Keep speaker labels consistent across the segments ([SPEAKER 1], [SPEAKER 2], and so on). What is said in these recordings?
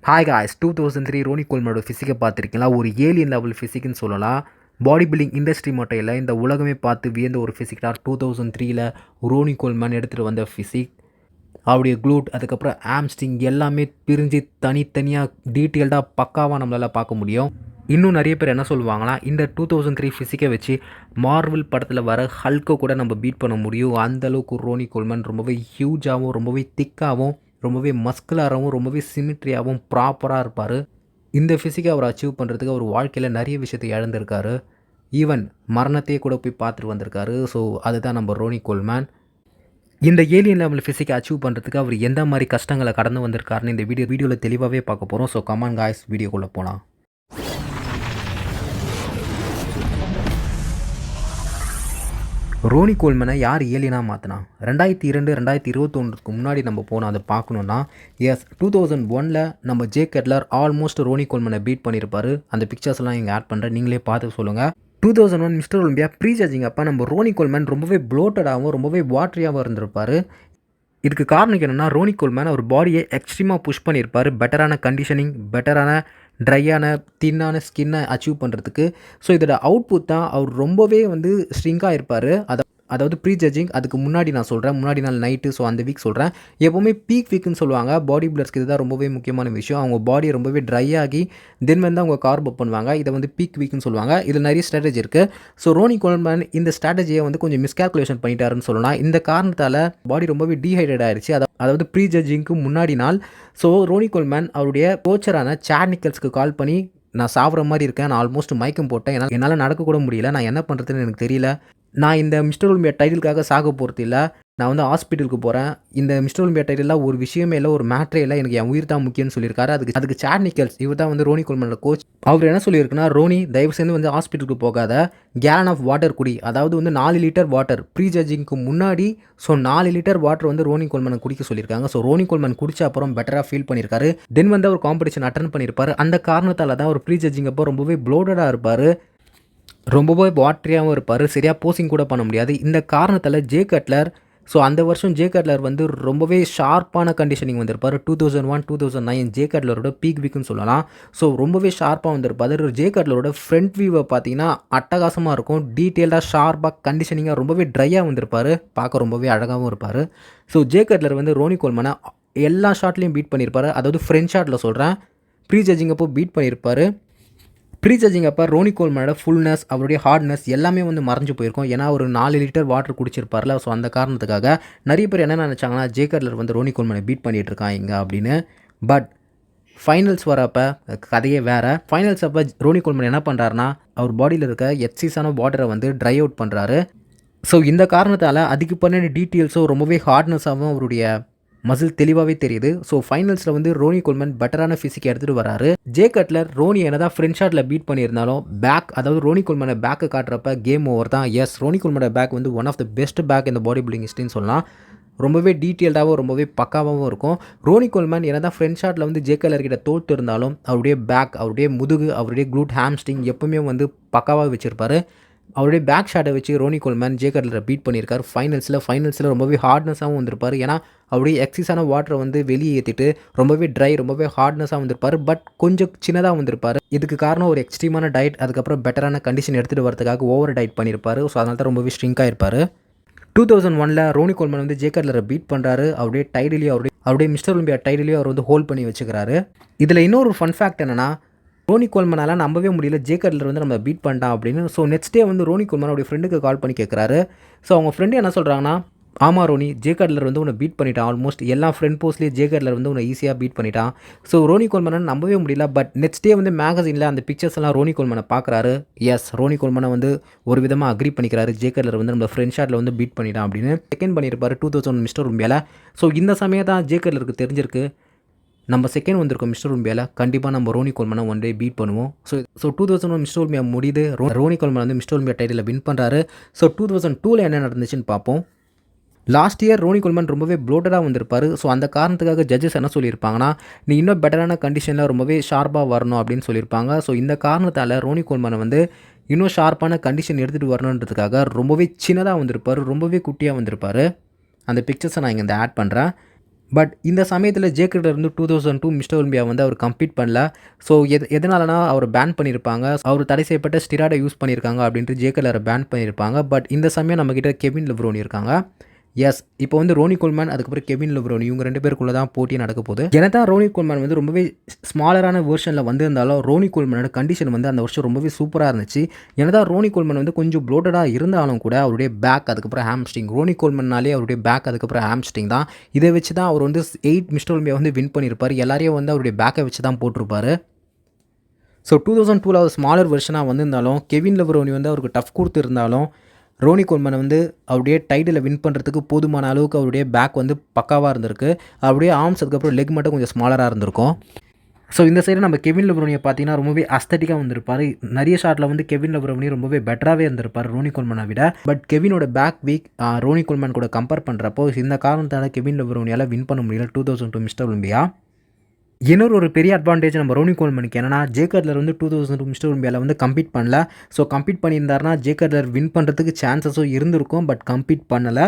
[SPEAKER 1] Hi guys 2003 Ronnie கோல்மனோட ஃபிசிக்கை பார்த்துருக்கீங்களா? ஒரு alien level ஃபிசிக்னு சொல்லலாம். பாடி பில்டிங் இண்டஸ்ட்ரி மட்டும் இல்லை, இந்த உலகமே பார்த்து வியந்த ஒரு ஃபிசிக் தான் 2003ல் ரோனி கோல்மன் எடுத்துகிட்டு வந்த ஃபிசிக். அவருடைய க்ளூட், அதுக்கப்புறம் ஆம்ஸ்டிங் எல்லாமே பிரிஞ்சு தனித்தனியாக டீட்டெயில்டாக பக்காவாக நம்மளால் பார்க்க முடியும். இன்னும் நிறைய பேர் என்ன சொல்லுவாங்கன்னா, இந்த 2003 ஃபிசிக்கை வச்சு மார்வல் படத்தில் வர ஹல்கை கூட நம்ம பீட் பண்ண முடியும். அந்தளவுக்கு ரோனி கோல்மன் ரொம்பவே ஹியூஜாகவும் ரொம்பவே திக்காகவும் ரொம்பவே மஸ்குலராகவும் ரொம்பவே சிமிட்ரியாகவும் ப்ராப்பராக இருப்பார். இந்த ஃபிசிக்கை அவர் அச்சீவ் பண்ணுறதுக்கு அவர் வாழ்க்கையில் நிறைய விஷயத்தை இழந்திருக்காரு. ஈவன் மரணத்தையே கூட போய் பார்த்துட்டு வந்திருக்காரு. ஸோ அதுதான் நம்ம ரோனி கோல்மன். இந்த ஏலியன் லெவல் ஃபிசிக்கை அச்சீவ் பண்ணுறதுக்கு அவர் எந்த மாதிரி கஷ்டங்களை கடந்து வந்திருக்காருன்னு இந்த வீடியோவில் தெளிவாகவே பார்க்க போகிறோம். ஸோ கமான் காய்ஸ், வீடியோக்குள்ளே போகலாம். ரோனி கோல்மனை யார் ஏலியனாக மாற்றினா? 2002 2021க்கு முன்னாடி நம்ம போனோம். அதை பார்க்கணுன்னா, எஸ் 2001ல் நம்ம ஜே கட்லர் ஆல்மோஸ்ட் ரோனி கோல்மனை பீட் பண்ணியிருப்பார். அந்த பிக்சர்ஸ்லாம் இங்கே ஆட் பண்ணுறேன், நீங்களே பார்த்து சொல்லுங்கள். 2001 மிஸ்டர் ஒலிம்பியா ப்ரீ ஜட்ஜிங் அப்போ நம்ம ரோனி கோல்மன் ரொம்பவே ப்ளோட்டடாகவும் ரொம்பவே வாட்ரியாகவும் இருந்திருப்பார். இதுக்கு காரணம் என்னென்னா, ரோனி கோல்மன் அவர் பாடியை எக்ஸ்ட்ரீமாக புஷ் பண்ணியிருப்பார். பெட்டரான கண்டிஷனிங், பெட்டரான ட்ரையான தின்னான ஸ்கின்னை அச்சீவ் பண்ணுறதுக்கு. ஸோ இதோட அவுட்புட் தான் அவர் ரொம்பவே ஸ்ட்ரிங்காக இருப்பார். அதாவது ப்ரீ ஜட்ஜிங் அதுக்கு முன்னாடி நான் சொல்கிறேன், முன்னாடி நாள் நைட்டு. ஸோ அந்த வீக் சொல்கிறேன். எப்போவுமே பீக் வீக்குன்னு சொல்லுவாங்க. பாடி பில்டர்ஸ்க்கு இதுதான் ரொம்பவே முக்கியமான விஷயம். அவங்க பாடியை ரொம்பவே ட்ரை ஆகி தென் அவங்க கார்ப் அப் பண்ணுவாங்க. இதை பீக் வீக்குன்னு சொல்லுவாங்க. இதில் நிறைய ஸ்ட்ராட்டஜி இருக்குது. ஸோ ரோனி கோல்மன் இந்த ஸ்ட்ராட்டஜியை கொஞ்சம் மிஸ்கால்குலேஷன் பண்ணிட்டாருன்னு சொல்லலாம். இந்த காரணத்தால் பாடி ரொம்பவே டீஹைட்ரேட் ஆயிடுச்சு. அதாவது ப்ரீ ஜட்ஜிங்க்கு முன்னாடி நாள். ஸோ ரோனி கோல்மன் அவருடைய கோச்சரான சாட் நிக்கல்ஸ்க்கு கால் பண்ணி, நான் சாப்பிட்ற மாதிரி இருக்கேன், நான் ஆல்மோஸ்ட் மயக்கம் போட்டேன், என்னால் நடக்கக்கூட முடியல, நான் என்ன பண்ணுறதுன்னு எனக்கு தெரியல, நான் இந்த மிஸ்டர் ஒலிம்பியா டைட்டிலுக்காக சாக போகிறது இல்லை, நான் ஹாஸ்பிட்டலுக்கு போகிறேன், இந்த மிஸ்டர் ஒலிம்பியா டைட்டிலாம் ஒரு விஷயமே இல்லை, ஒரு மேட்ரே இல்லை, எனக்கு என் உயிர் தான் முக்கியம்னு சொல்லியிருக்காரு. அதுக்கு சாட் நிக்கல்ஸ் இவர் தான் ரோனி கோல்மனோட கோச். அவர் என்ன சொல்லியிருக்குன்னா, ரோனி தயவு செய்து ஹாஸ்பிட்டலுக்கு போகாத, கேலன் ஆஃப் வாட்டர் குடி. அதாவது 4 லிட்டர் வாட்டர் ப்ரீ ஜட்ஜிங்க்கு முன்னாடி. ஸோ 4 லிட்டர் வாட்டர் ரோனி கோல்மனை குடிக்க சொல்லியிருக்காங்க. ஸோ ரோனி கோல்மன் குடிச்ச அப்புறம் பெட்டராக ஃபீல் பண்ணியிருக்காரு. தென் அவர் காம்படிஷன் அட்டன் பண்ணியிருப்பார். அந்த காரணத்தால் தான் ஒரு ப்ரீ ஜட்ஜிங் அப்போ ரொம்பவே ப்ளோடடாக இருப்பார், ரொம்பவே வாட்ரியாகவும் இருப்பார், சரியாக போசிங் கூட பண்ண முடியாது. இந்த காரணத்தால் ஜே கட்லர், ஸோ அந்த வருஷம் ஜே கட்லர் ரொம்பவே ஷார்ப்பான கண்டிஷனிங் வந்திருப்பார். 2001 2009 ஜே கட்லரோட பீக் வீக்குன்னு சொல்லலாம். ஸோ ரொம்பவே ஷார்ப்பாக வந்திருப்பார். ஜே கட்லரோட ஃப்ரண்ட் வியூவை பார்த்தீங்கன்னா அட்டகாசமாக இருக்கும். டீட்டெயில்டாக ஷார்ப்பாக கண்டிஷனிங்காக ரொம்பவே ட்ரையாக வந்திருப்பார். பார்க்க ரொம்பவே அழகாகவும் இருப்பார். ஸோ ஜே கட்லர் ரோனி கோல்மனை எல்லா ஷாட்லேயும் பீட் பண்ணியிருப்பார். அதாவது ஃப்ரண்ட் ஷாட்டில் சொல்கிறேன், ப்ரீ ஜட்ஜிங் அப்போ பீட் பண்ணியிருப்பார். ப்ரீ ஜட்ஜிங் அப்போ ரோனி கோல்மனோட ஃபுல்னஸ், அவருடைய ஹார்ட்னஸ் எல்லாமே மறைஞ்சு போயிருக்கும். ஏன்னா ஒரு 4 லிட்டர் வாட்டர் குடிச்சிருப்பார்ல. ஸோ அந்த காரணத்துக்காக நிறைய பேர் என்ன நினச்சாங்கன்னா, ஜே கட்லர் ரோனி கோல்மனை பீட் பண்ணிகிட்டு இருக்காங்க அப்படின்னு. பட் ஃபைனல்ஸ் வரப்போ கதையே வேறு. ஃபைனல்ஸ் அப்போ ரோனி கோல்மன் என்ன பண்ணுறாருனா, அவர் பாடியில் இருக்க எக்ஸஸான வாட்டரை ட்ரை அவுட் பண்ணுறாரு. ஸோ இந்த காரணத்தால் அதுக்கு பண்ணின டீட்டெயில்ஸும் ரொம்பவே ஹார்ட்னஸாகவும் அவருடைய மசில் தெளிவாகவே தெரியுது. ஸோ ஃபைனல்ஸில் ரோனி கோல்மன் பெட்டரான ஃபிசிக்கை எடுத்துகிட்டு வராரு. ஜே கட்லர் ரோனி என்னதான் ஃப்ரண்ட் ஷாட்டில் பீட் பண்ணியிருந்தாலும் பேக், அதாவது ரோனி கோல்மனை பேக்கை காட்டுறப்ப கேம் ஓவர் தான். எஸ், ரோனி கோல்மனோட back one of the best back இந்த பாடி பில்டிங் ஹிஸ்ட்ரின்னு சொல்லலாம். ரொம்பவே டீட்டெயில்டாகவும் ரொம்பவே பக்காவாகவும் இருக்கும். ரோனி கோல்மன் என்னதான் ஃப்ரண்ட் ஷாட்டில் ஜே கட்லர் கிட்ட தோற்று இருந்தாலும் அவருடைய பேக், அவருடைய முதுகு, அவருடைய க்ளூட், ஹாம்ஸ்ட்ரிங் எப்பவுமே பக்காவாக வச்சுருப்பார். அவருடைய பேக் ஷாட்டை வச்சு ரோனி கோல்மன் ஜே கட்லரை பீட் பண்ணியிருக்காரு. ஃபைனல்ஸில் ரொம்பவே ஹார்ட்னஸாகவும் வந்திருப்பார். ஏன்னா அவருடைய எக்ஸஸான வாட்டரை வெளியே ஏற்றிட்டு ரொம்பவே ட்ரை, ரொம்பவே ஹார்ட்னஸாக வந்திருப்பார். பட் கொஞ்சம் சின்னதாக வந்திருப்பார். இதுக்கு காரணம் ஒரு எக்ஸ்ட்ரீமான டயட், அதுக்கப்புறம் பெட்டரான கண்டிஷன் எடுத்துகிட்டு வரதுக்காக ஓவர் டயட் பண்ணியிருப்பார். ஸோ அதனால தான் ரொம்பவே ஸ்ட்ரிங்காக இருப்பார். 2001ல் ரோனி கோல்மன் ஜே கட்லரை பீட் பண்ணுறாரு. அவருடைய டைட்டிலையும் அவருடைய மிஸ்டர் ஒலிம்பியா டைட்டிலையும் அவர் ஹோல்ட் பண்ணி வச்சுக்கிறாரு. இதில் இன்னொரு ஃபன் ஃபேக்ட் என்னென்னா, ரோனி கோல்மனால் நம்பவே முடியல ஜே கட்லர் நம்ம பீட் பண்ணிட்டான் அப்படின்னு. So next day Ronnie Coleman அவருடைய ஃப்ரெண்டுக்கு கால் பண்ணி கேட்குறாரு. ஸோ அவங்க ஃப்ரெண்டு என்ன சொல்கிறாங்கன்னா, ஆமாம் ரோனி, ஜே கட்லர் உன்னை பீட் பண்ணிட்டான். ஆல்மோஸ்ட் எல்லா ஃப்ரெண்ட் போஸ்ட்லேயே ஜே கட்லர் உன்னை ஈஸியாக பீட் பண்ணிட்டான். ஸோ ரோனி கோல்மனை நம்பவே முடியல. பட் நெக்ஸ்ட் டே மேகசினில் அந்த பிக்சர்ஸ் எல்லாம் ரோனி கோல்மனை பார்க்குறாரு. எஸ், ரோனி கோல்மனை ஒரு விதமாக அக்ரி பண்ணிக்கிறாரு, ஜே கட்லர் நம்ம ஃப்ரெண்ட் ஷாட்டில் பீட் பண்ணிட்டான் அப்படின்னு. செகண்ட் பண்ணியிருப்பார் 2001 மிஸ்டர் ஒலிம்பியாவில். ஸோ இந்த சமயம் தான் ஜே கட்லருக்கு தெரிஞ்சிருக்கு, நம்ம செகண்ட் வந்திருக்கோம் மிஸ்டர் ஒலிம்பியாவில், கண்டிப்பாக நம்ம ரோனி கோல்மனை ஒன் டே பீட் பண்ணுவோம். ஸோ 2001 மிஸ்டர் ஒலிம்பியா முடியுது. Ronnie Coleman Mr Olympia title win பண்ணுறாரு. ஸோ 2002ல் என்ன நடந்துச்சுன்னு பார்ப்போம். லாஸ்ட் இயர் ரோனி கோல்மன் ரொம்பவே ப்ளோட்டடாக வந்திருப்பார். ஸோ அந்த காரணத்துக்காக ஜட்ஜஸ் என்ன சொல்லியிருப்பாங்கன்னா, நீ இன்னும் பெட்டரான கண்டிஷனில் ரொம்பவே ஷார்ப்பாக வரணும் அப்படின்னு சொல்லியிருப்பாங்க. ஸோ இந்த காரணத்தால் ரோனி கோல்மனை இன்னும் ஷார்ப்பான கண்டிஷன் எடுத்துகிட்டு வரணுன்றதுக்காக ரொம்பவே சின்னதாக வந்திருப்பார், ரொம்பவே குட்டியாக வந்திருப்பார். அந்த பிக்சர்ஸை நான் இங்கே ஆட் பண்ணுறேன். பட் இந்த சமயத்தில் ஜேக்கெட்லர் இருந்து 2002 மிஸ்டர் ஒலிம்பியா வந்து அவர் கம்ப்ளீட் பண்ணல. ஸோ எதனாலனா அவர் பேன் பண்ணியிருப்பாங்க. அவர் தடை செய்யப்பட்ட ஸ்டிராய்டை யூஸ் பண்ணியிருக்காங்க அப்படின்ட்டு ஜேக்கெட்லரை பேன் பண்ணியிருப்பாங்க. பட் இந்த சமயம் நம்மக்கிட்ட கெவின் லெப்ரோனி இருக்காங்க. எஸ், இப்போ வந்து ரோனி கோல்மேன் அதுக்கப்புறம் கெவின் லெப்ரோனி இவங்க 2 பேருக்குள்ள தான் போட்டி நடக்க போகுது. என்னதான் ரோனி கோல்மேன் வந்து ரொம்பவே ஸ்மாலரான வெர்ஷனில் வந்திருந்தாலும் ரோனி கோல்மேனோட கண்டிஷன் வந்து அந்த வருஷம் ரொம்பவே சூப்பராக இருந்துச்சு. என்னதான் ரோனி கோல்மேன் வந்து கொஞ்சம் ப்ளோட்டடாக இருந்தாலும் கூட அவருடைய பேக் அதுக்கப்புறம் ஹாம்ஸ்ட்ரிங், ரோனி கோல்மேன்னாலே அவருடைய பேக் அதுக்கப்புறம் ஹாம்ஸ்ட்ரிங் தான். இதை வச்சு தான் அவர் வந்து 8 மிஸ்டர் ஒலிம்பியா வந்து வின் பண்ணியிருப்பார். எல்லாரையும் வந்து அவருடைய பேக்கை வச்சு தான் போட்டிருப்பாரு. ஸோ 2002 அவர் ஸ்மாலர் வெர்ஷனாக வந்திருந்தாலும் கெவின் லெப்ரோனி வந்து அவருக்கு டஃப் கொடுத்துருந்தாலும் ரோனி கோல்மேன் வந்து அவருடைய டைட்டிலை வின் பண்ணுறதுக்கு போதுமான அளவுக்கு அவருடைய பேக் வந்து பக்காவாக இருந்திருக்கு. அவருடைய ஆர்ம்ஸ் அதுக்கப்புறம் லெக் மட்டும் கொஞ்சம் ஸ்மாலராக இருந்திருக்கும். ஸோ இந்த சைடு நம்ம கெவின் லெப்ரோனியை பார்த்தீங்கன்னா ரொம்பவே அஸ்தட்டிக்காக வந்திருப்பார். நிறைய ஷாட்டில் வந்து கெவின் லெப்ரோனி ரொம்பவே பெட்டராகவே இருந்திருப்பார் ரோனி கோல்மேனை விட. பட் கெவினோட பேக் வீக் ரோனி கோல்மேன் கூட கம்பேர் பண்ணுறப்போ இந்த காரணத்தால் கெவின் லெப்ரோனியால் வின் பண்ண முடியல 2002 மிஸ்டர் ஒலிம்பியா. இன்னொரு பெரிய அட்வான்டேஜ் நம்ம ரோனி கோல்மேனுக்கு என்னன்னா ஜேக்கெட்லர் வந்து 2002 மிஸ்டர் ஒலிம்பியாவில் வந்து கம்ப்ளீட் பண்ணல. ஸோ கம்ப்ளீட் பண்ணியிருந்தாருன்னா ஜேக்கெட்லர் வின் பண்ணுறதுக்கு சான்சஸும் இருந்திருக்கும். பட் கம்ப்ளீட் பண்ணலை.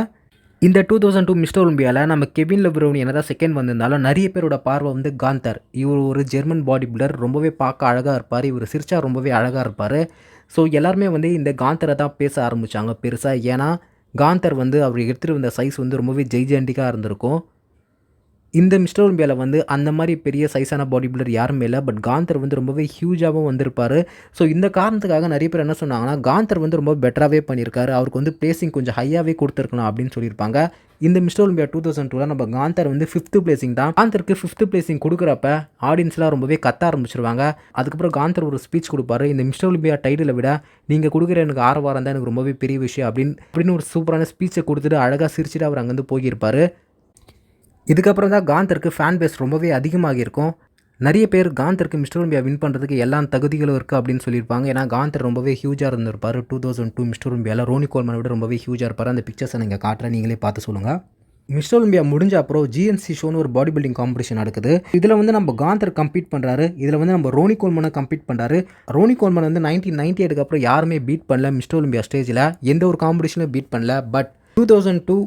[SPEAKER 1] இந்த 2002 மிஸ்டர் ஒலிம்பியாவில் நம்ம கெவின் லெப்ரோனி என்னதான் செகண்ட் வந்திருந்தாலும் நிறைய பேரோட பார்வை வந்து காந்தர். இவர் ஒரு ஜெர்மன் பாடி பில்டர், ரொம்பவே பார்க்க அழகாக இருப்பார். இவர் சிரிச்சா ரொம்பவே அழகாக இருப்பார். ஸோ எல்லாருமே வந்து இந்த காந்தரை தான் பேச ஆரம்பித்தாங்க பெருசாக. ஏன்னா காந்தர் வந்து அவர் எடுத்துகிட்டு வந்த சைஸ் வந்து ரொம்பவே ஜெய்ஜெண்டிக்காக இருந்திருக்கும். இந்த மிஸ்டர் ஒலிம்பியாவில் வந்து அந்த மாதிரி பெரிய சைஸான பாடி பில்டர் யாருமே இல்லை. பட் காந்தர் வந்து ரொம்பவே ஹியூஜாகவும் வந்திருப்பார். ஸோ இந்த காரணத்துக்காக நிறைய பேர் என்ன சொன்னாங்கன்னா காந்தர் வந்து ரொம்ப பெட்டராகவே பண்ணியிருக்காரு, அவருக்கு வந்து பிளேசிங் கொஞ்சம் ஹையாகவே கொடுத்துருக்கலாம் அப்படின்னு சொல்லியிருப்பாங்க. இந்த மிஸ்டர் ஒலிம்பியா 2002 நம்ம காந்தர் வந்து 5th பிளேசிங் தான். காந்தருக்கு 5th பிளேசிங் கொடுக்குறப்ப ஆடியன்ஸ்லாம் ரொம்பவே கத்த ஆரம்பிச்சிருவாங்க. அதுக்கப்புறம் காந்தர் ஒரு ஸ்பீச் கொடுப்பாரு. இந்த மிஸ்டர் ஒலிம்பியா டைட்டிலை விட நீங்கள் கொடுக்குற எனக்கு 6 வாரம் தான் எனக்கு ரொம்பவே பெரிய விஷயம் அப்படின்னு ஒரு சூப்பரான ஸ்பீச்சை கொடுத்துட்டு அழகாக சிரிச்சுட்டு அவர் அங்கேருந்து போயிருப்பார். இதுக்கப்புறம் தான் காந்தருக்கு ஃபேன் பேஸ் ரொம்பவே அதிகமாகியிருக்கும். நிறைய பேர் காந்தருக்கு மிஸ்டர் ஒலிம்பியா வின் பண்ணுறதுக்கு எல்லா தகுதிகளும் இருக்குது அப்படின்னு சொல்லியிருப்பாங்க. ஏன்னா காந்தர் ரொம்பவே ஹியூஜாக இருந்திருப்பார் 2002 மிஸ்டர் ஒலிம்பியாவில். ரோனி கோல்மேனை விட ரொம்பவே ஹியூஜாக இருப்பார். அந்த பிக்சர்ஸை நீங்கள் காட்டுறேன், நீங்களே பார்த்து சொல்லுங்கள். மிஸ்டர் ஒலிம்பியா முடிஞ்ச அப்புறம் ஜிஎன்சி ஷோன்னு ஒரு பாடி பில்டிங் காம்படிஷன் நடக்குது. இதில் வந்து நம்ம காந்தர் கம்ப்ளீட் பண்ணுறாரு. இதில் வந்து நம்ம ரோனி கோல்மேனை கம்ப்ளீட் பண்ணுறாரு. ரோனி கோல்மேன் வந்து 1998 அப்புறம் யாருமே பீட் பண்ணல மிஸ்டர் ஒலிம்பியா ஸ்டேஜில், எந்த ஒரு காம்படிஷனும் பீட் பண்ணல. பட் 2002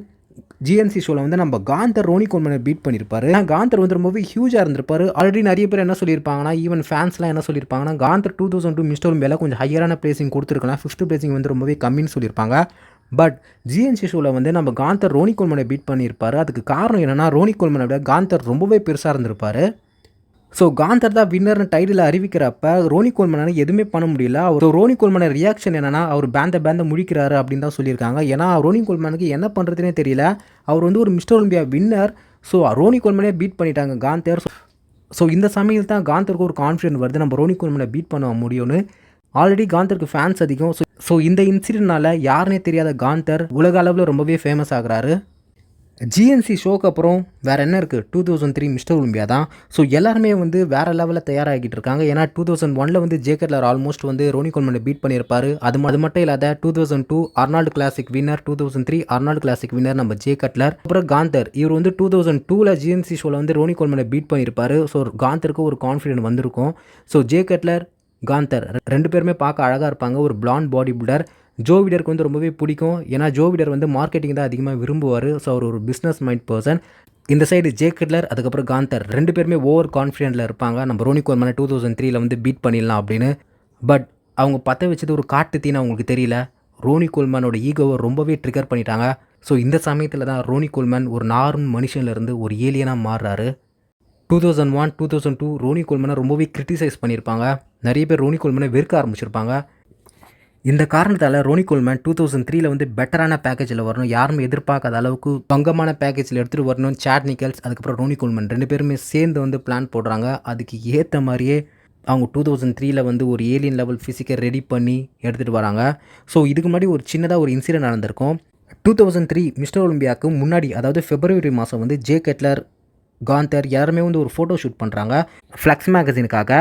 [SPEAKER 1] ஜிஎன்சி ஷோவில் வந்து நம்ம காந்தர் ரோனி கோல்மேனை பீட் பண்ணியிருப்பாரு. காந்தர் வந்து ரொம்பவே ஹியூஜாக இருந்திருப்பாரு. ஆல்ரெடி நிறைய பேர் என்ன சொல்லியிருப்பாங்கன்னா, ஈவன் ஃபேன்ஸ்லாம் என்ன சொல்லியிருப்பாங்கன்னா, காந்தர் 2002 மிஸ்டர் ஒலிம்பியாவில் கொஞ்சம் ஹையரான பிளேசிங் கொடுத்துருக்கலாம், 5th பிளேசிங் வந்து ரொம்பவே கம்மின்னு சொல்லியிருப்பாங்க. பட் ஜிஎன்சி ஷோவில் வந்து நம்ம காந்தர் ரோனி கோல்மேனை பீட் பண்ணியிருப்பாரு. அதுக்கு காரணம் என்னென்னா ரோனி கோல்மேனை விட காந்தர் ரொம்பவே பெருசாக இருந்திருப்பார். ஸோ காந்தர் தான் வின்னர்னு டைட்டில் அறிவிக்கிறப்ப ரோனி கோல்மேனால எதுவுமே பண்ண முடியல. அவர் ரோனி கோல்மேன ரியாக்ஷன் என்னன்னா அவர் பேந்த முழிக்கிறாரு அப்படின்னு தான் சொல்லியிருக்காங்க. ஏன்னா ரோனி கோல்மேனுக்கு என்ன பண்ணுறதுனே தெரியல. அவர் வந்து ஒரு mister Olympia winner. So Ronnie கோல்மேனே பீட் பண்ணிட்டாங்க காந்தர். ஸோ இந்த சமயத்தில் தான் காந்தருக்கு ஒரு கான்ஃபிடென்ட் வருது, நம்ம ரோனி கோல்மேனை பீட் பண்ண முடியும்னு. ஆல்ரெடி காந்தருக்கு ஃபேன்ஸ் அதிகம். ஸோ இந்த இன்சிடென்ட்னால யாருனே தெரியாத காந்தர் உலக அளவில் ரொம்பவே ஃபேமஸ் ஆகுறாரு. ஜிஎன்சி ஷோக்கு அப்புறம் வேறு என்ன இருக்குது, 2003 மிஸ்டர் ஒலிம்பியா தான். ஸோ எல்லாருமே வந்து வேறு லெவலில் தயாராகிட்டு இருக்காங்க. ஏன்னா 2001 வந்து ஜேக்கெட்லர் ஆல்மோஸ்ட் வந்து ரோனி கோல்மேனை பீட் பண்ணியிருப்பார். அது மட்டும் இல்லாத 2002 Arnold classic winner, 2003 Arnold classic winner நம்ம ஜேக்கெட்லர். அப்புறம் காந்தர் இவர் வந்து 2002 ஜிஎன்சி ஷோவில் வந்து ரோனி கோல்மேனை பீட் பண்ணியிருப்பார். ஸோ காந்தருக்கு ஒரு கான்ஃபிடென்ட் வந்திருக்கும். ஸோ ஜேக்கெட்லர் காந்தர் 2 பேருமே பார்க்க அழகாக இருப்பாங்க. ஒரு பிளாண்ட் பாடி பில்டர். ஜோ விடருக்கு வந்து ரொம்பவே பிடிக்கும். ஏன்னா ஜோ விடர் வந்து மார்க்கெட்டிங் தான் அதிகமாக விரும்புவார். ஸோ அவர் ஒரு பிஸ்னஸ் மைண்ட் பர்சன். இந்த சைடு ஜேக்கெட்லர் அதுக்கப்புறம் காந்தர் 2 பேருமே ஓவர் கான்ஃபிடென்ட்டில் இருப்பாங்க. நம்ம ரோனி கோல்மேனை 2003 வந்து பீட் பண்ணிடலாம் அப்படின்னு. பட் அவங்க பற்ற வச்சது ஒரு காட்டு தீன்னு அவங்களுக்கு தெரியல. ரோனி கோல்மேனோட ஈகோவை ரொம்பவே ட்ரிகர் பண்ணிட்டாங்க. ஸோ இந்த சமயத்தில் தான் ரோனி கோல்மேன் ஒரு நார்மல் மனுஷன்லேருந்து ஒரு ஏலியனாக மாறுறாரு. 2001 2002 ரோனி கோல்மேனை ரொம்பவே கிரிட்டிசைஸ் பண்ணியிருப்பாங்க. நிறைய பேர் ரோனி கோல்மேனை வெறுக்க ஆரம்பிச்சிருப்பாங்க. இந்த காரணத்தால் ரோனி கோல்மேன் 2003 வந்து பெட்டரான பேக்கேஜில் வரணும், யாரும் எதிர்பார்க்காத அளவுக்கு பங்கமான பேக்கேஜில் எடுத்துகிட்டு வரணும். சாட் நிக்கல்ஸ் அதுக்கப்புறம் ரோனி கோல்மேன் 2 பேருமே சேர்ந்து வந்து பிளான் போடுறாங்க. அதுக்கு ஏற்ற மாதிரியே அவங்க 2003 வந்து ஒரு ஏலியன் லெவல் ஃபிசிக்கை ரெடி பண்ணி எடுத்துகிட்டு வராங்க. ஸோ இதுக்கு முன்னாடி ஒரு சின்னதாக ஒரு இன்சிடென்ட் நடந்திருக்கும். 2003 மிஸ்டர் ஒலிம்பியாவுக்கு முன்னாடி, அதாவது February மாதம் வந்து ஜேக்கெட்லர் காந்தர் யாருமே வந்து ஒரு ஃபோட்டோ ஷூட் பண்ணுறாங்க ஃப்ளக்ஸ் மேகசினுக்காக.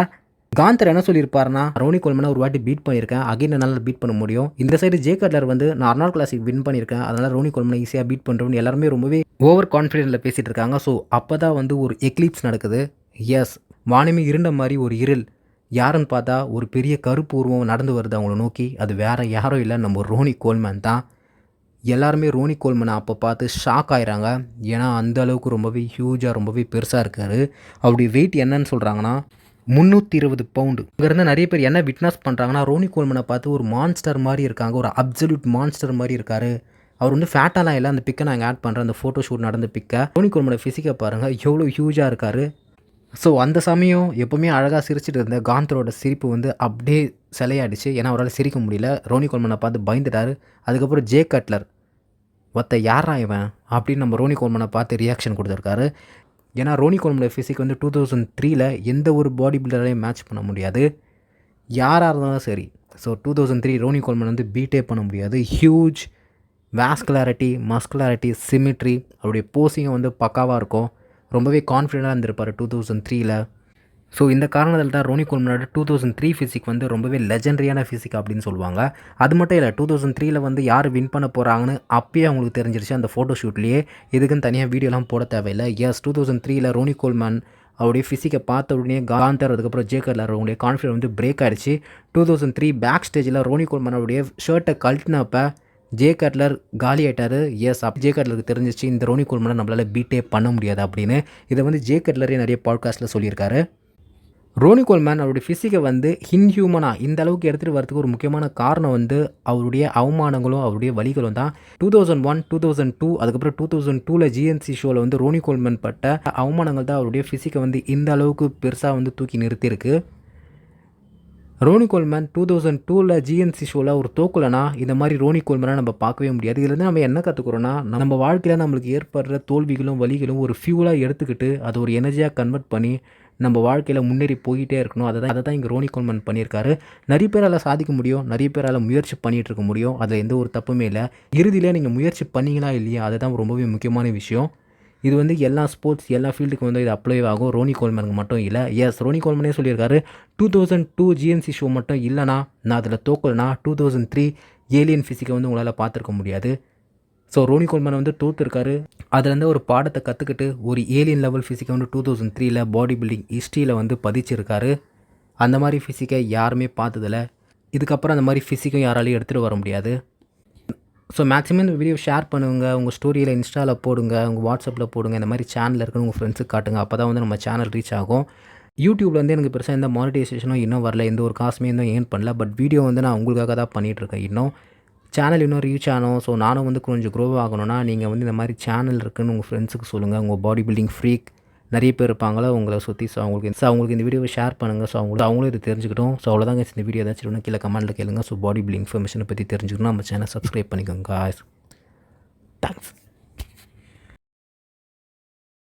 [SPEAKER 1] காந்தர் என்ன சொல்லியிருப்பாருன்னா, ரோனி கோல்மேனை ஒரு வாட்டி பீட் பண்ணியிருக்கேன், அகைன் என்னால் பீட் பண்ண முடியும். இந்த சைடு ஜேக்கெட்லர் வந்து நான் அர்னால்டு கிளாசிக் வின் பண்ணியிருக்கேன், அதனால் ரோனி கோல்மேனை ஈஸியாக பீட் பண்ணுறோன்னு எல்லாருமே ரொம்பவே ஓவர் கான்ஃபிடென்ட்டில் பேசிகிட்டு இருக்காங்க. ஸோ அப்போ தான் வந்து ஒரு எக்லிப்ஸ் நடக்குது. எஸ், வானமே இருண்ட மாதிரி ஒரு இருள். யாருன்னு பார்த்தா ஒரு பெரிய கருப்பு உருவம் நடந்து வருது அவங்கள நோக்கி. அது வேறு யாரும் இல்லை, நம்ம ரோனி கோல்மேன் தான். எல்லாருமே ரோனி கோல்மனை அப்போ பார்த்து ஷாக் ஆயிறாங்க. ஏன்னா அந்த அளவுக்கு ரொம்பவே ஹியூஜாக ரொம்பவே பெருசாக இருக்கார். அவருடைய வெயிட் என்னன்னு சொல்கிறாங்கன்னா 320 பவுண்டு. இங்கேருந்து நிறைய பேர் என்ன விட்னஸ் பண்ணுறாங்கன்னா ரோனி கோல்மனை பார்த்து ஒரு மான்ஸ்டர் மாதிரி இருக்காங்க, ஒரு அப்சல்யூட் மான்ஸ்டர் மாதிரி இருக்கார். அவர் வந்து ஃபேட்டாலாம் இல்லை. அந்த பிக்கை நான் ஆட் பண்ணுறேன், அந்த ஃபோட்டோ ஷூட் நடந்த பிக்கை. ரோனி கோல்மனை ஃபிசிக்கை பாருங்கள், எவ்வளோ ஹியூஜாக இருக்கார். ஸோ அந்த சமயம் எப்போவுமே அழகாக சிரிச்சிட்டு இருந்த காந்தரோட சிரிப்பு வந்து அப்படியே சிலையாடிச்சு. ஏன்னா அவரால் சிரிக்க முடியல. ரோனி கோல்மனை பார்த்து பயந்துட்டார். அதுக்கப்புறம் ஜே கட்லர் ஒத்த யாரா இவன் அப்படின்னு நம்ம ரோனி கோல்மனை பார்த்து ரியாக்ஷன் கொடுத்துருக்காரு. ஏன்னா ரோனி கோல்மனோட ஃபிசிக் வந்து 2003ல் எந்த ஒரு பாடி பில்டரையும் மேட்ச் பண்ண முடியாது, யாராக இருந்தாலும் சரி. ஸோ 2003 ரோனி கோல்மன் வந்து பீட்டே பண்ண முடியாது. ஹியூஜ் வாஸ்குலாரிட்டி, மஸ்குலாரிட்டி, சிமிட்ரி, அவருடைய போஸிங்கும் வந்து பக்காவாக இருக்கும். ரொம்பவே கான்ஃபிடென்ட்டாக இருந்திருப்பார் 2003ல். ஸோ இந்த காரணத்தில் தான் ரோனி கோல்மனோட 2003 ஃபிசிக் வந்து ரொம்பவே லெஜெண்டரியான ஃபிசிக் அப்படின்னு சொல்லுவாங்க. அது மட்டும் இல்லை, 2003ல் வந்து யார் வின் பண்ண போகிறாங்கன்னு அப்பயே அவங்களுக்கு தெரிஞ்சிருச்சு அந்த ஃபோட்டோ ஷூட்லேயே. இதுக்குன்னு தனியாக வீடியோலாம் போட தேவையில்லை. எஸ், 2003ல் ரோனி கோல்மன் அவருடைய ஃபிசிக்கை பார்த்த உடனே காந்தர் அதுக்கப்புறம் ஜே கட்லர் அவங்களுடைய கான்ஃபிடன்ஸ் வந்து பிரேக் ஆகிடுச்சு. 2003 பேக் ஸ்டேஜில் ரோனி கோல்மன் அவருடைய ஷர்ட்டை கழட்டினப்போ ஜே கட்லர் காலி ஆகிட்டார். எஸ், அப்போ ஜே கட்லருக்கு தெரிஞ்சிச்சு இந்த ரோனி கோல்மனை நம்மளால் பீட்டே பண்ண முடியாது அப்படின்னு. இதை வந்து ஜே கட்லரே நிறைய பாட்காஸ்ட்டில் சொல்லியிருக்காரு. ரோனி கோல்மன் அவருடைய ஃபிசிக்கை வந்து இன்ஹியூமனாக இந்த அளவுக்கு எடுத்துகிட்டு வரதுக்கு ஒரு முக்கியமான காரணம் வந்து அவருடைய அவமானங்களும் அவருடைய வலிகளும் தான். 2001, 2002 அதுக்கப்புறம் 2002ல் ஜிஎன்சி ஷோவில் வந்து ரோனி கோல்மன் பட்ட அவமானங்கள் தான் அவருடைய ஃபிசிக்கை வந்து இந்த அளவுக்கு பெருசாக வந்து தூக்கி நிறுத்தியிருக்கு. ரோனி கோல்மன் 2002ல் ஜிஎன்சி ஷோவில் ஒரு தோக்கலைனா இந்த மாதிரி ரோனி கோல்மனை நம்ம பார்க்கவே முடியாது. இதுலேருந்து நம்ம என்ன கற்றுக்குறோன்னா, நம்ம வாழ்க்கையில் நம்மளுக்கு ஏற்படுற தோல்விகளும் வலிகளும் ஒரு ஃபியூலாக எடுத்துக்கிட்டு அதை ஒரு எனர்ஜியாக கன்வெர்ட் பண்ணி நம்ம வாழ்க்கையில் முன்னேறி போய்கிட்டே இருக்கணும். அதை தான் இங்கே ரோனி கோல்மன் பண்ணியிருக்காரு. நிறைய பேரால் சாதிக்க முடியும், நிறைய பேரால் முயற்சி பண்ணிகிட்டு இருக்க முடியும், அதில் எந்த ஒரு தப்புமே இல்லை. இறுதியில் நீங்கள் முயற்சி பண்ணிங்களா இல்லையா, அதுதான் ரொம்பவே முக்கியமான விஷயம். இது வந்து எல்லா ஸ்போர்ட்ஸ் எல்லா ஃபீல்டுக்கும் வந்து இது அப்ளை ஆகும், ரோனி கோல்மனுக்கு மட்டும் இல்லை. எஸ், ரோனி கோல்மனே சொல்லியிருக்காரு 2002 ஜிஎன்சி ஷோ மட்டும் இல்லைனா நான் அதில் தோக்கலைனா 2003 ஏலியன் ஃபிசிக்கை வந்து உங்களால் பார்த்துருக்க முடியாது. ஸோ ரோனி கோல்மன் வந்து தோற்றுருக்காரு. அதுலேருந்து ஒரு பாடத்தை கற்றுக்கிட்டு ஒரு ஏலியன் லெவல் ஃபிசிக்கை வந்து 2003ல் பாடி பில்டிங் ஹிஸ்ட்ரியில் வந்து பதிச்சிருக்காரு. அந்த மாதிரி ஃபிசிக்கை யாருமே பார்த்ததில்ல. இதுக்கப்புறம் அந்த மாதிரி ஃபிசிக்கும் யாராலையும் எடுத்துகிட்டு வர முடியாது. ஸோ மேக்ஸிமம் இந்த வீடியோ ஷேர் பண்ணுங்கள், உங்கள் ஸ்டோரியில் இன்ஸ்டாவில் போடுங்க, உங்கள் வாட்ஸ்அப்பில் போடுங்க, இந்த மாதிரி சேனல் இருக்குன்னு உங்கள் ஃப்ரெண்ட்ஸுக்கு காட்டுங்க. அப்போ தான் வந்து நம்ம சேனல் ரீச் ஆகும். யூடியூப்பில் வந்து எனக்கு பெருசாக எந்த மானிட்டைசேஷனும் இன்னும் வரல, எந்த ஒரு காசுமே இன்னும் ஏர்ன் பண்ணல. பட் வீடியோ வந்து நான் உங்களுக்காக தான் பண்ணிகிட்ருக்கேன். இன்னும் சேனல் இன்னும் ரீச் ஆகணும். ஸோ நானும் வந்து கொஞ்சம் க்ரோ ஆகணும்னா நீங்கள் வந்து இந்த மாதிரி சேனல் இருக்குதுன்னு உங்கள் ஃப்ரெண்ட்ஸுக்கு சொல்லுங்கள். உங்கள் பாடி பில்டிங் ஃப்ரீக் நிறைய பேர் இருப்பாங்களா உங்களை சுற்றி. ஸோ அவங்களுக்கு இந்த வீடியோவை ஷேர் பண்ணுங்கள். ஸோ அவங்களும் இது தெரிஞ்சுக்கிட்டோம். ஸோ அவ்வளோதாங்க இந்த வீடியோ ஏதாச்சும் கீழே கமெண்ட்டில் கேளுங்க. ஸோ பாடி பில்டிங் இன்ஃபர்மேஷனை பற்றி தெரிஞ்சுக்கணும் நம்ம சேனல் சப்ஸ்கிரைப் பண்ணிக்கோங்க. தேங்க்ஸ்.